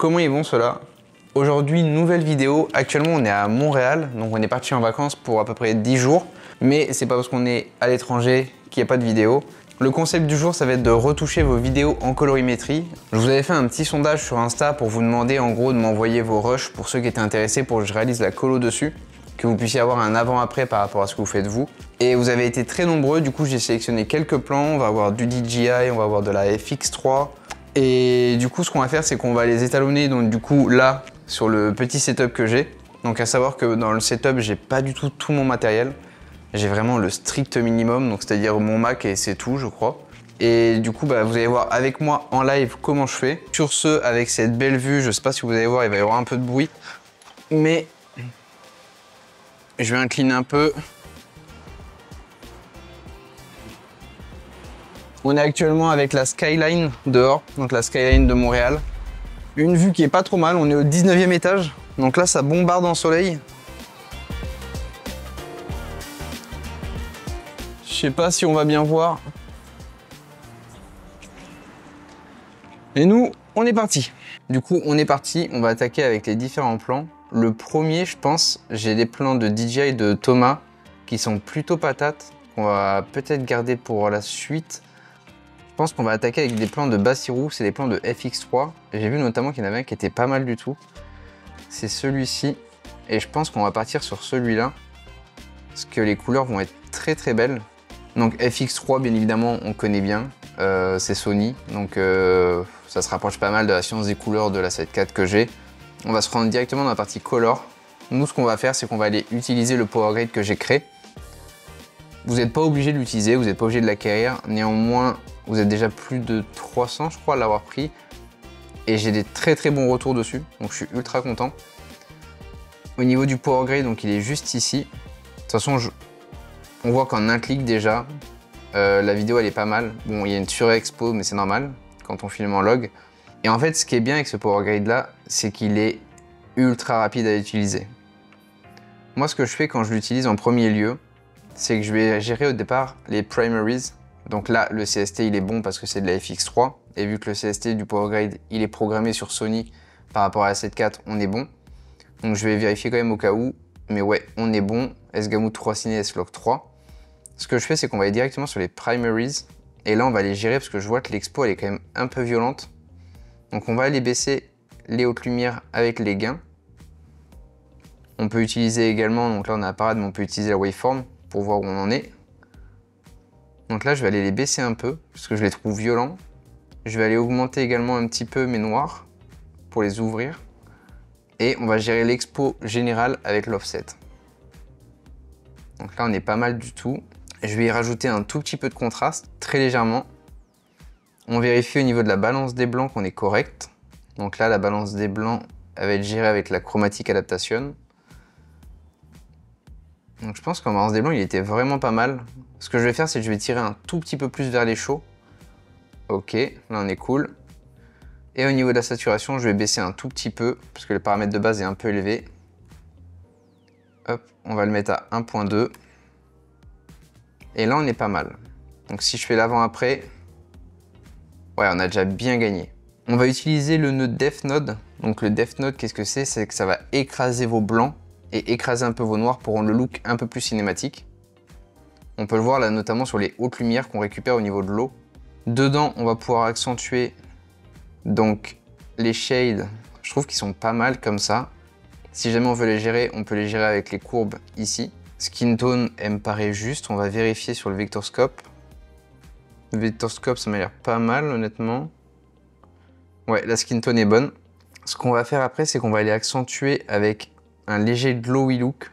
comment ils vont ceux-là? Aujourd'hui, nouvelle vidéo. Actuellement, on est à Montréal, donc on est parti en vacances pour à peu près 10 jours. Mais c'est pas parce qu'on est à l'étranger qu'il n'y a pas de vidéo. Le concept du jour, ça va être de retoucher vos vidéos en colorimétrie. Je vous avais fait un petit sondage sur Insta pour vous demander en gros de m'envoyer vos rushs pour ceux qui étaient intéressés pour que je réalise la colo dessus, que vous puissiez avoir un avant-après par rapport à ce que vous faites vous. Et vous avez été très nombreux, du coup j'ai sélectionné quelques plans. On va avoir du DJI, on va avoir de la FX3. Et du coup ce qu'on va faire, c'est qu'on va les étalonner donc du coup là sur le petit setup que j'ai. Donc à savoir que dans le setup, j'ai pas du tout mon matériel. J'ai vraiment le strict minimum, donc c'est-à-dire mon Mac et c'est tout, je crois. Et du coup, vous allez voir avec moi en live comment je fais. Sur ce, avec cette belle vue, je sais pas si vous allez voir, il va y avoir un peu de bruit. Mais je vais incliner un peu. On est actuellement avec la skyline dehors, donc la skyline de Montréal. Une vue qui est pas trop mal, on est au 19e étage. Donc là, ça bombarde en soleil. Je sais pas si on va bien voir. Et nous, on est parti. Du coup, on est parti. On va attaquer avec les différents plans. Le premier, je pense, j'ai des plans de DJI de Thomas qui sont plutôt patates. On va peut-être garder pour la suite. Je pense qu'on va attaquer avec des plans de Bassirou. C'est des plans de FX3. J'ai vu notamment qu'il y en avait un qui était pas mal du tout. C'est celui-ci. Et je pense qu'on va partir sur celui-là. Parce que les couleurs vont être très très belles. Donc FX3, bien évidemment, on connaît bien, c'est Sony, donc ça se rapproche pas mal de la science des couleurs de la 7 IV que j'ai. On va se rendre directement dans la partie color. Nous, ce qu'on va faire, c'est qu'on va aller utiliser le power grade que j'ai créé. Vous n'êtes pas obligé de l'utiliser, vous n'êtes pas obligé de l'acquérir. Néanmoins, vous êtes déjà plus de 300, je crois, à l'avoir pris. Et j'ai des très très bons retours dessus, donc je suis ultra content. Au niveau du power grade, donc il est juste ici. De toute façon, on voit qu'en un clic déjà, la vidéo elle est pas mal. Bon, il y a une surexpo, mais c'est normal quand on filme en log. Et en fait, ce qui est bien avec ce power grade là, c'est qu'il est ultra rapide à utiliser. Moi, ce que je fais quand je l'utilise en premier lieu, c'est que je vais gérer au départ les primaries. Donc là, le CST il est bon parce que c'est de la FX3. Et vu que le CST du power grade il est programmé sur Sony par rapport à la 7 IV, on est bon. Donc je vais vérifier quand même au cas où. Mais ouais, on est bon. S-Gamut 3 Ciné S-Log 3. Ce que je fais, c'est qu'on va aller directement sur les primaries. Et là, on va les gérer parce que je vois que l'expo, elle est quand même un peu violente. Donc, on va aller baisser les hautes lumières avec les gains. On peut utiliser également, donc là, on a la parade, mais on peut utiliser la waveform pour voir où on en est. Donc là, je vais aller les baisser un peu parce que je les trouve violents. Je vais aller augmenter également un petit peu mes noirs pour les ouvrir. Et on va gérer l'expo générale avec l'offset. Donc là, on est pas mal du tout. Je vais y rajouter un tout petit peu de contraste, très légèrement. On vérifie au niveau de la balance des blancs qu'on est correct. Donc là, la balance des blancs, elle va être gérée avec la chromatic adaptation. Donc je pense qu'en balance des blancs, il était vraiment pas mal. Ce que je vais faire, c'est que je vais tirer un tout petit peu plus vers les chauds. Ok, là on est cool. Et au niveau de la saturation, je vais baisser un tout petit peu, parce que le paramètre de base est un peu élevé. Hop, on va le mettre à 1.2. Et là, on est pas mal. Donc si je fais l'avant-après, ouais, on a déjà bien gagné. On va utiliser le nœud Depth Node. Donc le Depth Node, qu'est-ce que c'est? C'est que ça va écraser vos blancs et écraser un peu vos noirs pour rendre le look un peu plus cinématique. On peut le voir là, notamment sur les hautes lumières qu'on récupère au niveau de l'eau. Dedans, on va pouvoir accentuer donc les shades. Je trouve qu'ils sont pas mal comme ça. Si jamais on veut les gérer, on peut les gérer avec les courbes ici. Skin tone, elle me paraît juste. On va vérifier sur le Vector Scope. Le Vector Scope, ça m'a l'air pas mal, honnêtement. Ouais, la skin tone est bonne. Ce qu'on va faire après, c'est qu'on va aller accentuer avec un léger glowy look.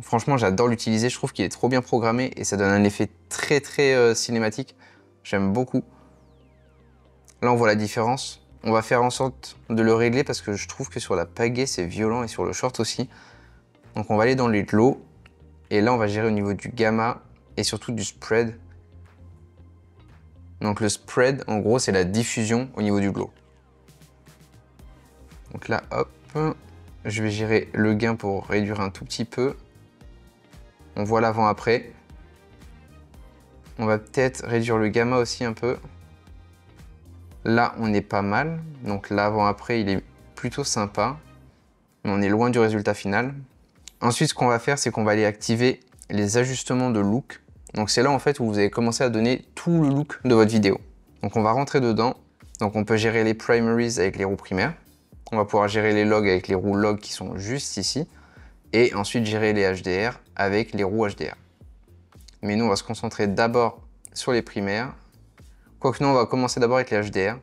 Franchement, j'adore l'utiliser. Je trouve qu'il est trop bien programmé et ça donne un effet très très cinématique. J'aime beaucoup. Là, on voit la différence. On va faire en sorte de le régler parce que je trouve que sur la pagaie, c'est violent et sur le short aussi. Donc, on va aller dans les glows. Et là, on va gérer au niveau du gamma et surtout du spread. Donc le spread, en gros, c'est la diffusion au niveau du glow. Donc là, hop, je vais gérer le gain pour réduire un tout petit peu. On voit l'avant-après. On va peut-être réduire le gamma aussi un peu. Là, on est pas mal. Donc l'avant-après, il est plutôt sympa, mais on est loin du résultat final. Ensuite, ce qu'on va faire, c'est qu'on va aller activer les ajustements de look. Donc c'est là en fait où vous allez commencer à donner tout le look de votre vidéo. Donc on va rentrer dedans. Donc on peut gérer les primaries avec les roues primaires. On va pouvoir gérer les logs avec les roues log qui sont juste ici. Et ensuite gérer les HDR avec les roues HDR. Mais nous, on va se concentrer d'abord sur les primaires. Quoique nous, on va commencer d'abord avec les HDR.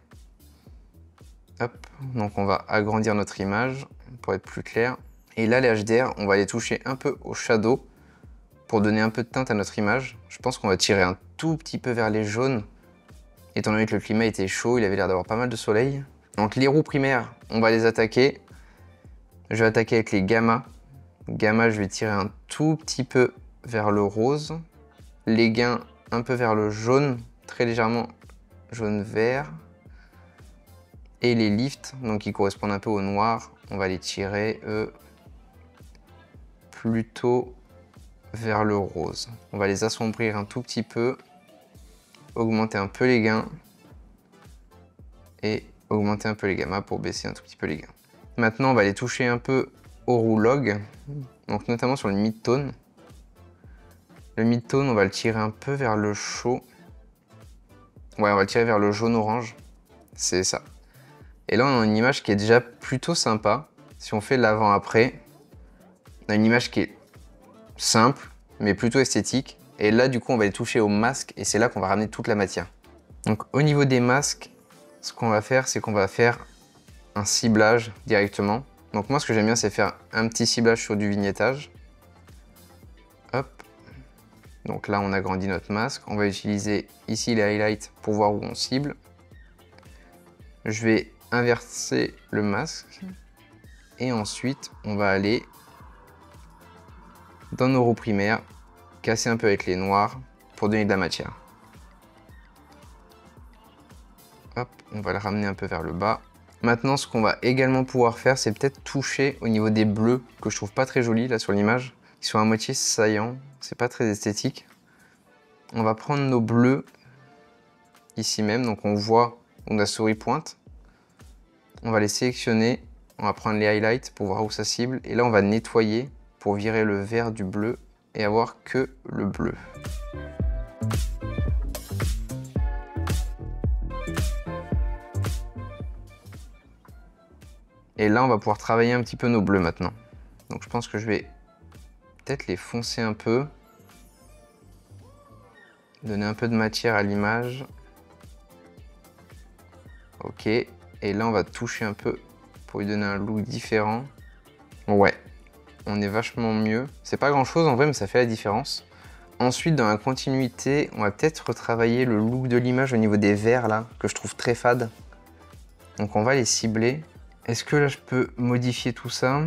Hop, donc on va agrandir notre image pour être plus clair. Et là, les HDR, on va les toucher un peu au shadow pour donner un peu de teinte à notre image. Je pense qu'on va tirer un tout petit peu vers les jaunes. Étant donné que le climat était chaud, il avait l'air d'avoir pas mal de soleil. Donc les roues primaires, on va les attaquer. Je vais attaquer avec les gamma. Gamma, je vais tirer un tout petit peu vers le rose. Les gains, un peu vers le jaune, très légèrement jaune-vert. Et les lifts, donc qui correspondent un peu au noir, on va les tirer, eux, plutôt vers le rose. On va les assombrir un tout petit peu, augmenter un peu les gains et augmenter un peu les gamma pour baisser un tout petit peu les gains. Maintenant, on va les toucher un peu au roux log, donc notamment sur le mid-tone. Le mid-tone, on va le tirer un peu vers le chaud. Ouais, on va le tirer vers le jaune-orange. C'est ça. Et là, on a une image qui est déjà plutôt sympa. Si on fait l'avant-après, on a une image qui est simple, mais plutôt esthétique. Et là, du coup, on va les toucher au masque et c'est là qu'on va ramener toute la matière. Donc, au niveau des masques, ce qu'on va faire, c'est qu'on va faire un ciblage directement. Donc, moi, ce que j'aime bien, c'est faire un petit ciblage sur du vignettage. Hop. Donc là, on agrandit notre masque. On va utiliser ici les highlights pour voir où on cible. Je vais inverser le masque. Et ensuite, on va aller dans nos roues primaires, casser un peu avec les noirs pour donner de la matière. Hop, on va le ramener un peu vers le bas. Maintenant, ce qu'on va également pouvoir faire, c'est peut-être toucher au niveau des bleus, que je trouve pas très jolis là sur l'image. Ils sont à moitié saillants, c'est pas très esthétique. On va prendre nos bleus ici même, donc on voit où la souris pointe. On va les sélectionner, on va prendre les highlights pour voir où ça cible. Et là, on va nettoyer pour virer le vert du bleu et avoir que le bleu. Et là, on va pouvoir travailler un petit peu nos bleus maintenant. Donc je pense que je vais peut-être les foncer un peu. Donner un peu de matière à l'image. Ok. Et là, on va toucher un peu pour lui donner un look différent. Ouais. On est vachement mieux. C'est pas grand-chose en vrai, mais ça fait la différence. Ensuite, dans la continuité, on va peut-être retravailler le look de l'image au niveau des verts là, que je trouve très fade. Donc on va les cibler. Est-ce que là, je peux modifier tout ça?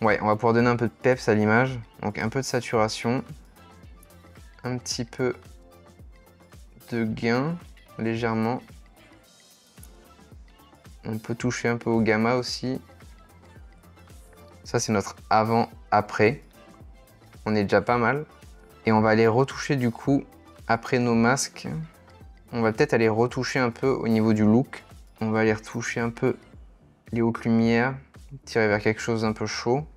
Ouais, on va pouvoir donner un peu de peps à l'image. Donc un peu de saturation. Un petit peu de gain, légèrement. On peut toucher un peu au gamma aussi. Ça, c'est notre avant-après. On est déjà pas mal. Et on va aller retoucher du coup, après nos masques. On va peut-être aller retoucher un peu au niveau du look. On va aller retoucher un peu les hautes lumières, tirer vers quelque chose d'un peu chaud.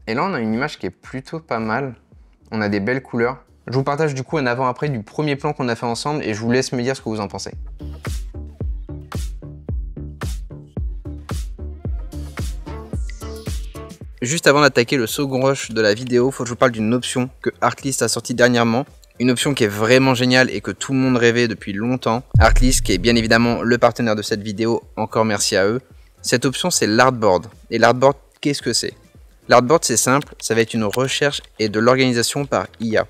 Et là, on a une image qui est plutôt pas mal. On a des belles couleurs. Je vous partage du coup un avant-après du premier plan qu'on a fait ensemble et je vous laisse me dire ce que vous en pensez. Juste avant d'attaquer le second rush de la vidéo, il faut que je vous parle d'une option que Artlist a sortie dernièrement. Une option qui est vraiment géniale et que tout le monde rêvait depuis longtemps. Artlist, qui est bien évidemment le partenaire de cette vidéo, encore merci à eux. Cette option, c'est l'artboard. Et l'artboard, qu'est-ce que c'est? L'artboard, c'est simple, ça va être une recherche et de l'organisation par IA.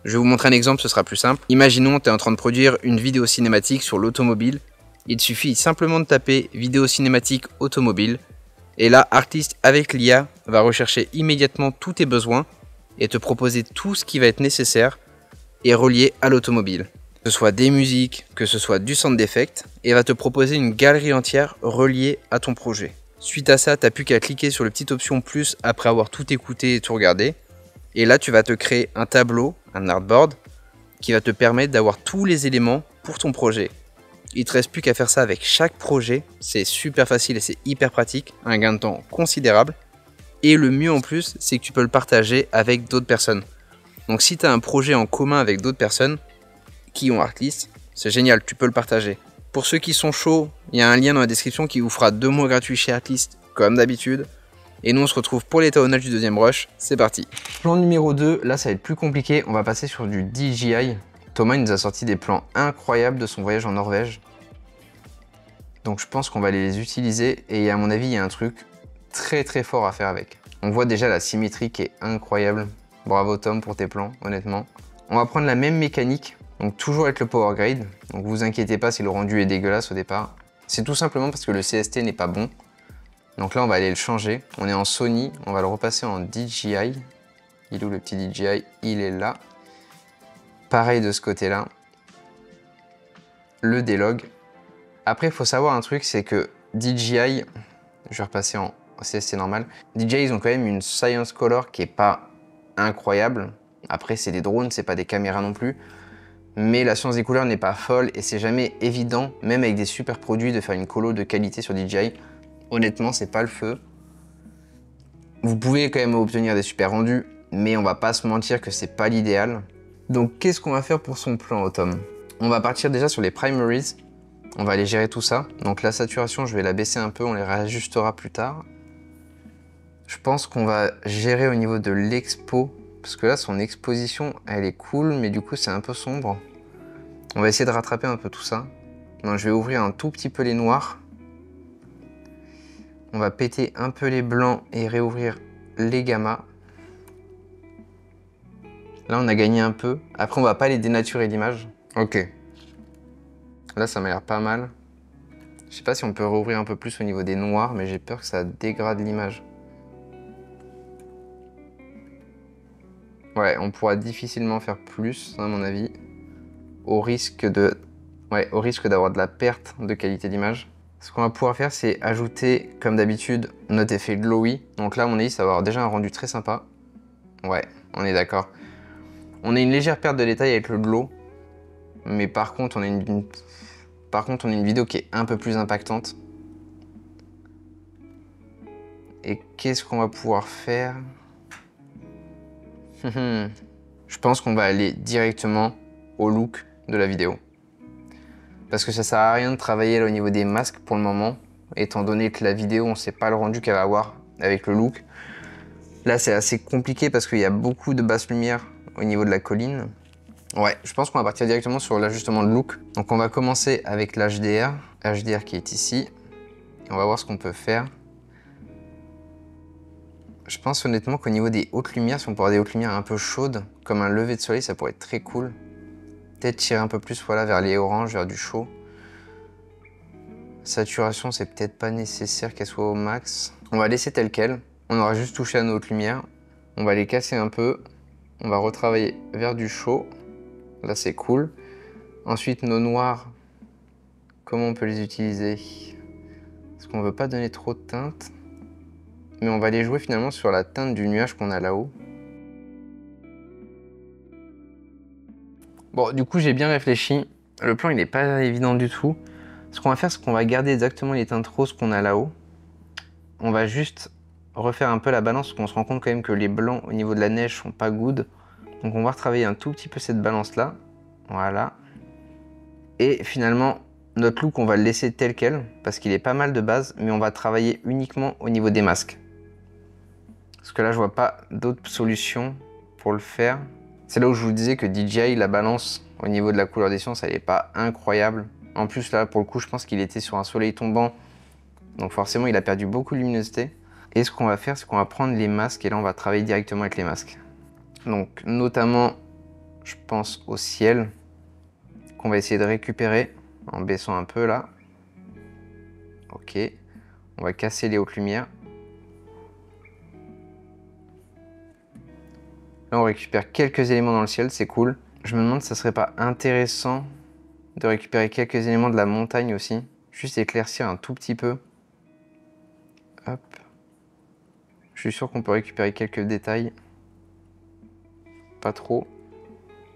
Je vais vous montrer un exemple, ce sera plus simple. Imaginons, tu es en train de produire une vidéo cinématique sur l'automobile. Il suffit simplement de taper vidéo cinématique automobile. Et là, Artlist avec l'IA va rechercher immédiatement tous tes besoins et te proposer tout ce qui va être nécessaire et relié à l'automobile. Que ce soit des musiques, que ce soit du sound effect, et va te proposer une galerie entière reliée à ton projet. Suite à ça, tu n'as plus qu'à cliquer sur le petit option plus après avoir tout écouté et tout regardé. Et là, tu vas te créer un tableau, un artboard, qui va te permettre d'avoir tous les éléments pour ton projet. Il te reste plus qu'à faire ça avec chaque projet. C'est super facile et c'est hyper pratique. Un gain de temps considérable. Et le mieux en plus, c'est que tu peux le partager avec d'autres personnes. Donc si tu as un projet en commun avec d'autres personnes qui ont Artlist, c'est génial, tu peux le partager. Pour ceux qui sont chauds, il y a un lien dans la description qui vous fera 2 mois gratuits chez Artlist, comme d'habitude. Et nous on se retrouve pour l'étalonnage du deuxième rush, c'est parti. Plan numéro 2, là ça va être plus compliqué, on va passer sur du DJI. Thomas il nous a sorti des plans incroyables de son voyage en Norvège. Donc je pense qu'on va les utiliser et à mon avis il y a un truc très fort à faire avec. On voit déjà la symétrie qui est incroyable. Bravo Tom pour tes plans, honnêtement. On va prendre la même mécanique, donc toujours avec le Power Grade. Donc vous inquiétez pas si le rendu est dégueulasse au départ. C'est tout simplement parce que le CST n'est pas bon. Donc là on va aller le changer. On est en Sony, on va le repasser en DJI. Il est où le petit DJI? Il est là. Pareil de ce côté-là. Le D-Log. Après il faut savoir un truc, c'est que DJI, je vais repasser en CST normal. DJI ils ont quand même une Science Color qui est pas incroyable. Après c'est des drones, c'est pas des caméras non plus. Mais la science des couleurs n'est pas folle et c'est jamais évident, même avec des super produits, de faire une colo de qualité sur DJI. Honnêtement, c'est pas le feu. Vous pouvez quand même obtenir des super rendus, mais on va pas se mentir que c'est pas l'idéal. Donc qu'est-ce qu'on va faire pour son plan, Autumn? On va partir déjà sur les primaries. On va aller gérer tout ça. Donc la saturation, je vais la baisser un peu, on les réajustera plus tard. Je pense qu'on va gérer au niveau de l'expo, parce que là, son exposition, elle est cool, mais du coup, c'est un peu sombre. On va essayer de rattraper un peu tout ça. Donc, je vais ouvrir un tout petit peu les noirs. On va péter un peu les blancs et réouvrir les gammas. Là, on a gagné un peu. Après, on va pas les dénaturer l'image. Ok. Là, ça m'a l'air pas mal. Je sais pas si on peut rouvrir un peu plus au niveau des noirs, mais j'ai peur que ça dégrade l'image. Ouais, on pourra difficilement faire plus, à mon avis, au risque d'avoir de la perte de qualité d'image. Ce qu'on va pouvoir faire, c'est ajouter, comme d'habitude, notre effet glowy. Donc là, à mon avis, ça va avoir déjà un rendu très sympa. Ouais, on est d'accord. On a une légère perte de détail avec le glow, mais par contre, on a une vidéo qui est un peu plus impactante. Et qu'est-ce qu'on va pouvoir faire? Je pense qu'on va aller directement au look de la vidéo. Parce que ça sert à rien de travailler là, au niveau des masques pour le moment, étant donné que la vidéo, on ne sait pas le rendu qu'elle va avoir avec le look. Là, c'est assez compliqué parce qu'il y a beaucoup de basse lumière au niveau de la colline. Ouais, je pense qu'on va partir directement sur l'ajustement de look. Donc on va commencer avec l'HDR, HDR qui est ici. Et on va voir ce qu'on peut faire. Je pense honnêtement qu'au niveau des hautes lumières, si on peut avoir des hautes lumières un peu chaudes, comme un lever de soleil, ça pourrait être très cool. Peut-être tirer un peu plus voilà, vers les oranges, vers du chaud. Saturation, c'est peut-être pas nécessaire qu'elle soit au max. On va laisser tel quel. On aura juste touché à nos hautes lumières. On va les casser un peu. On va retravailler vers du chaud. Là, c'est cool. Ensuite, nos noirs, comment on peut les utiliser? Parce qu'on veut pas donner trop de teinte. Mais on va les jouer finalement sur la teinte du nuage qu'on a là-haut. Bon, du coup, j'ai bien réfléchi. Le plan, il n'est pas évident du tout. Ce qu'on va faire, c'est qu'on va garder exactement les teintes roses qu'on a là-haut. On va juste refaire un peu la balance, parce qu'on se rend compte quand même que les blancs au niveau de la neige sont pas good. Donc on va retravailler un tout petit peu cette balance-là. Voilà. Et finalement, notre look, on va le laisser tel quel, parce qu'il est pas mal de base, mais on va travailler uniquement au niveau des masques. Parce que là, je vois pas d'autres solutions pour le faire. C'est là où je vous disais que DJI, la balance au niveau de la couleur des sciences, elle n'est pas incroyable. En plus, là, pour le coup, je pense qu'il était sur un soleil tombant. Donc forcément, il a perdu beaucoup de luminosité. Et ce qu'on va faire, c'est qu'on va prendre les masques et là, on va travailler directement avec les masques. Donc, notamment, je pense au ciel, qu'on va essayer de récupérer en baissant un peu là. Ok. On va casser les hautes lumières. Là, on récupère quelques éléments dans le ciel, c'est cool. Je me demande si ça serait pas intéressant de récupérer quelques éléments de la montagne aussi. Juste éclaircir un tout petit peu. Hop. Je suis sûr qu'on peut récupérer quelques détails. Pas trop.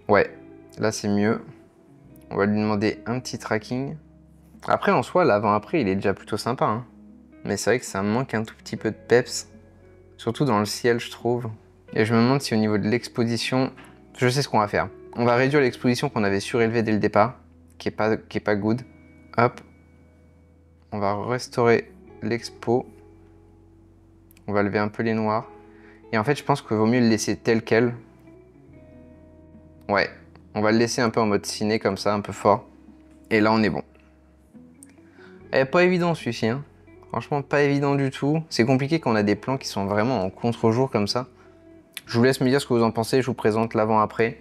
Ouais, là c'est mieux. On va lui demander un petit tracking. Après, en soi, l'avant-après, il est déjà plutôt sympa. Hein. Mais c'est vrai que ça manque un tout petit peu de peps. Surtout dans le ciel, je trouve. Et je me demande si au niveau de l'exposition, je sais ce qu'on va faire. On va réduire l'exposition qu'on avait surélevée dès le départ, qui est pas good. Hop. On va restaurer l'expo. On va lever un peu les noirs. Et en fait, je pense qu'il vaut mieux le laisser tel quel. Ouais. On va le laisser un peu en mode ciné comme ça, un peu fort. Et là, on est bon. Eh, pas évident celui-ci, hein. Franchement, pas évident du tout. C'est compliqué quand on a des plans qui sont vraiment en contre-jour comme ça. Je vous laisse me dire ce que vous en pensez, je vous présente l'avant-après.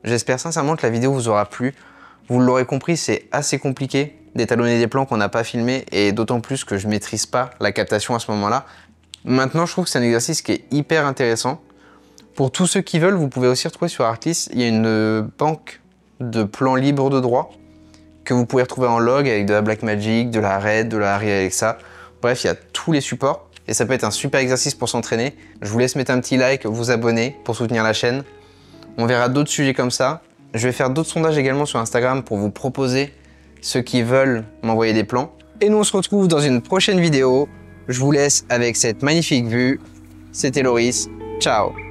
J'espère sincèrement que la vidéo vous aura plu. Vous l'aurez compris, c'est assez compliqué d'étalonner des plans qu'on n'a pas filmés et d'autant plus que je maîtrise pas la captation à ce moment-là. Maintenant, je trouve que c'est un exercice qui est hyper intéressant. Pour tous ceux qui veulent, vous pouvez aussi retrouver sur Artlist, il y a une banque de plans libres de droit que vous pouvez retrouver en log avec de la Blackmagic, de la Red, de la Arri Alexa. Bref, il y a tous les supports et ça peut être un super exercice pour s'entraîner. Je vous laisse mettre un petit like, vous abonner pour soutenir la chaîne. On verra d'autres sujets comme ça. Je vais faire d'autres sondages également sur Instagram pour vous proposer ceux qui veulent m'envoyer des plans. Et nous, on se retrouve dans une prochaine vidéo. Je vous laisse avec cette magnifique vue. C'était Loris. Ciao!